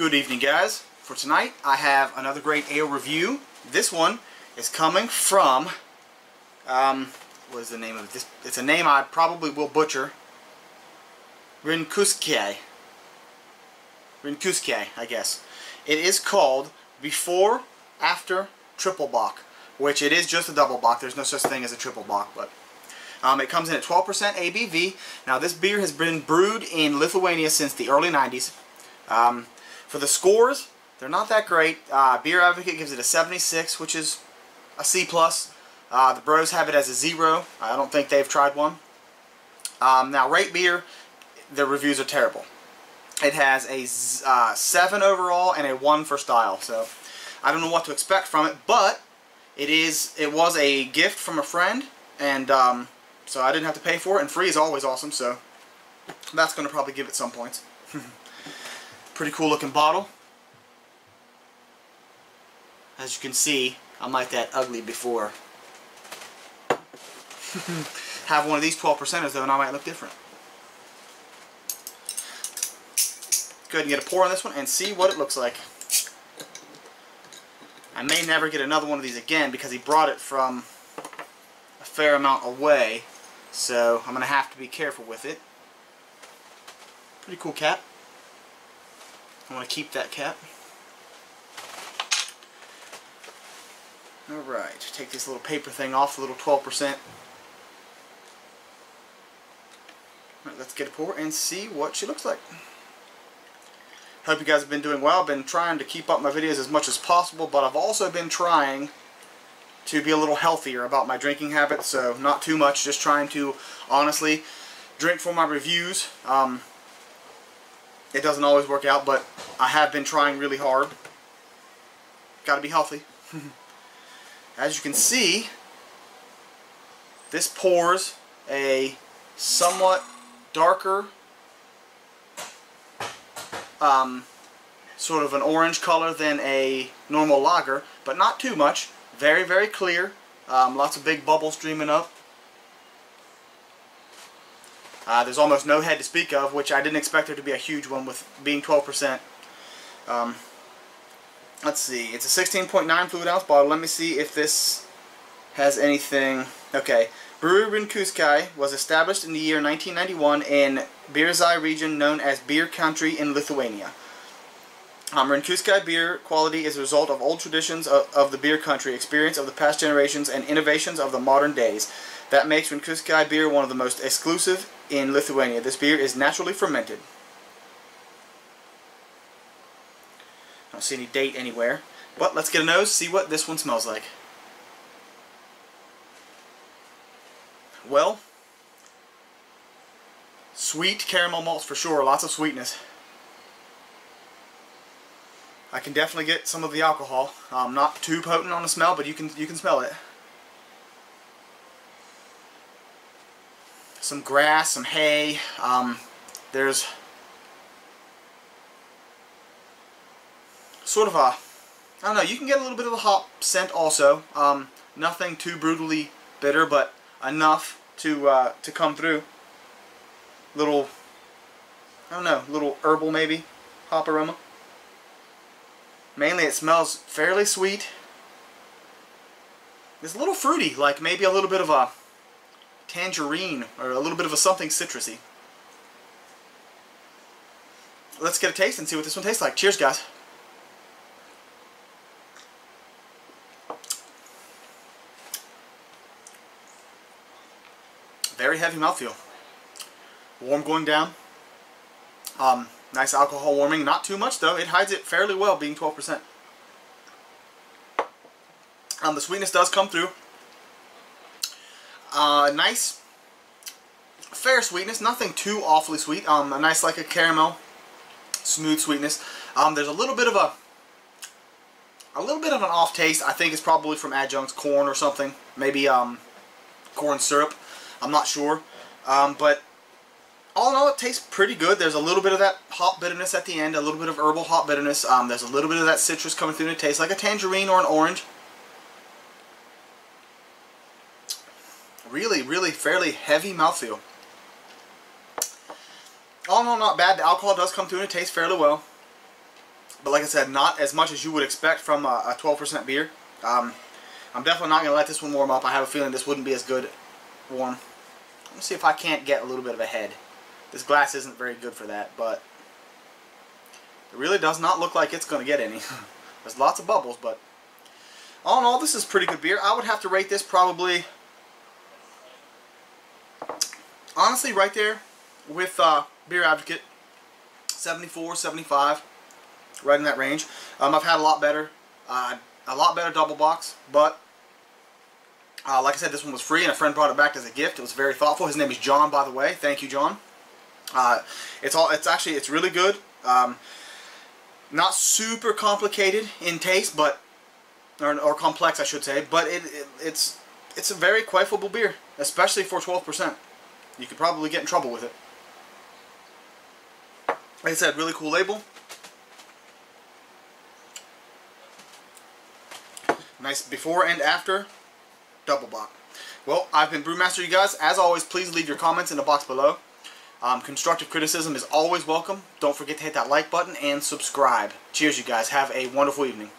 Good evening, guys. For tonight, I have another great ale review. This one is coming from, what is the name of this? It's a name I probably will butcher. Rinkuskiai, I guess. It is called Before After Triple Bock, which it is just a double bock. There's no such thing as a triple bock, but it comes in at 12% ABV. Now, this beer has been brewed in Lithuania since the early 90s. For the scores, they're not that great. Beer Advocate gives it a 76, which is a C+. The Bros have it as a 0. I don't think they've tried one. Now, Rate Beer, their reviews are terrible. It has a 7 overall and a 1 for style. So, I don't know what to expect from it, but it was a gift from a friend, and so I didn't have to pay for it, and free is always awesome, so that's going to probably give it some points. Pretty cool looking bottle. As you can see, I'm like that ugly before. Have one of these 12%ers though and I might look different. Go ahead and get a pour on this one and see what it looks like. I may never get another one of these again because he brought it from a fair amount away, so I'm going to have to be careful with it. Pretty cool cap. I want to keep that cap. Alright, take this little paper thing off, a little 12%. Alright, let's get a pour and see what she looks like. Hope you guys have been doing well. I've been trying to keep up my videos as much as possible, but I've also been trying to be a little healthier about my drinking habits, so not too much, just trying to honestly drink for my reviews. It doesn't always work out, but I have been trying really hard. Gotta be healthy. As you can see, this pours a somewhat darker, sort of an orange color than a normal lager, but not too much. Very, very clear. Lots of big bubbles streaming up. There's almost no head to speak of, which I didn't expect there to be a huge one with being 12%. Let's see. It's a 16.9 fluid ounce bottle. Let me see if this has anything. Okay. Brewery Rinkuskiai was established in the year 1991 in Biržai region known as Beer Country in Lithuania. Rinkuskiai beer quality is a result of old traditions of the beer country, experience of the past generations, and innovations of the modern days. That makes Rinkuskiai beer one of the most exclusive in Lithuania. This beer is naturally fermented. I don't see any date anywhere. But let's get a nose, see what this one smells like. Well, sweet caramel malts for sure. Lots of sweetness. I can definitely get some of the alcohol. Not too potent on the smell, but you can smell it. Some grass, some hay. There's sort of a, I don't know, you can get a little bit of a hop scent also. Nothing too brutally bitter, but enough to come through. Little, I don't know, little herbal maybe, hop aroma. Mainly it smells fairly sweet. It's a little fruity, like maybe a little bit of a tangerine or a little bit of a something citrusy. Let's get a taste and see what this one tastes like. Cheers, guys. Very heavy mouthfeel. Warm going down. Nice alcohol warming. Not too much though. It hides it fairly well, being 12%. The sweetness does come through. Nice, fair sweetness. Nothing too awfully sweet. A nice, like a caramel, smooth sweetness. There's a little bit of an off taste. I think it's probably from adjuncts, corn or something. Maybe corn syrup. I'm not sure. But all in all, it tastes pretty good. There's a little bit of that hop bitterness at the end, a little bit of herbal hop bitterness. There's a little bit of that citrus coming through, and it tastes like a tangerine or an orange. Really, really fairly heavy mouthfeel. All in all, not bad. The alcohol does come through and it tastes fairly well. But like I said, not as much as you would expect from a 12% beer. I'm definitely not going to let this one warm up. I have a feeling this wouldn't be as good warm. Let's see if I can't get a little bit of a head. This glass isn't very good for that, but it really does not look like it's going to get any. There's lots of bubbles, but all in all, this is pretty good beer. I would have to rate this probably, honestly, right there with Beer Advocate, 74, 75, right in that range. I've had a lot better double box, but like I said, this one was free, and a friend brought it back as a gift. It was very thoughtful. His name is John, by the way. Thank you, John. It's really good. Not super complicated in taste, but or complex, I should say. But it's a very quaffable beer, especially for 12%. You could probably get in trouble with it. Like I said, really cool label. Nice before and after double bock. Well, I've been Brewmaster, you guys. As always, please leave your comments in the box below. Constructive criticism is always welcome. Don't forget to hit that like button and subscribe. Cheers, you guys. Have a wonderful evening.